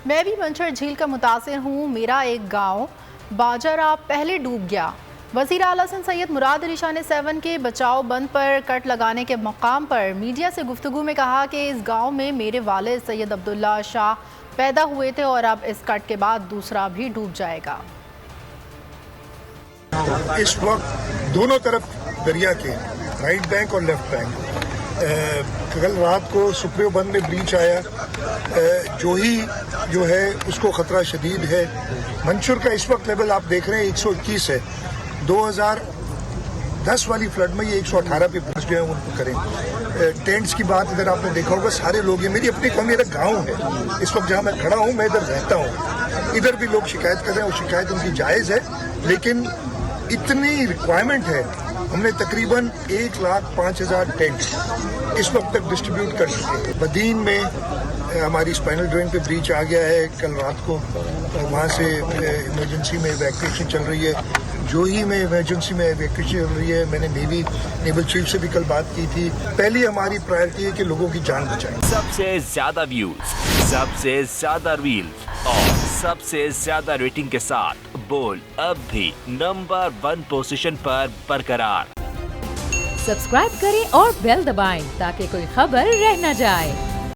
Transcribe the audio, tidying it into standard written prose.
میں بھی منچر جھیل کا متاثر ہوں. میرا ایک گاؤں باجرا پہلے ڈوب گیا. وزیر اعلیٰ سید مراد علی شاہ نے 7 کے بچاؤ بند پر کٹ لگانے کے مقام پر میڈیا سے گفتگو میں کہا کہ اس گاؤں میں میرے والد سید عبداللہ شاہ پیدا ہوئے تھے اور اب اس کٹ کے بعد دوسرا بھی ڈوب جائے گا. اس وقت دونوں طرف دریا کے رائٹ بینک اور لیفٹ بینک کل رات کو سپریو بند میں بریچ آیا. جو ہے اس کو خطرہ شدید ہے. منچر کا اس وقت لیول آپ دیکھ رہے ہیں 121 ہے. 2010 والی فلڈ میں یہ 118 پہ پہنچ گئے. ان کو کریں ٹینٹس کی بات اگر آپ نے دیکھا ہوگا سارے لوگ, یہ میری اپنی قوم, میرا گاؤں ہے اس وقت جہاں میں کھڑا ہوں, میں ادھر رہتا ہوں. ادھر بھی لوگ شکایت کر رہے ہیں اور شکایت ان کی جائز ہے, لیکن اتنی ریکوائرمنٹ ہے. ہم نے تقریباً 1,05,000 ٹینٹ اس وقت تک ڈسٹریبیوٹ کر چکے ہیں. بدین میں ہماری اسپائنل ڈرین پہ بریچ آ گیا ہے کل رات کو, وہاں سے ایمرجنسی میں ایویکویشن چل رہی ہے. جوہی میں ایمرجنسی میں ایویکویشن چل رہی ہے. میں نے نیول چیف سے بھی کل بات کی تھی. پہلی ہماری پرائرٹی ہے کہ لوگوں کی جان بچائیں. سب سے زیادہ ویوز, سب سے زیادہ ریلز اور سب سے زیادہ ریٹنگ کے ساتھ بول اب بھی نمبر 1 پوزیشن پر برقرار. سبسکرائب کریں اور بیل دبائیں تاکہ کوئی خبر رہ نہ جائے.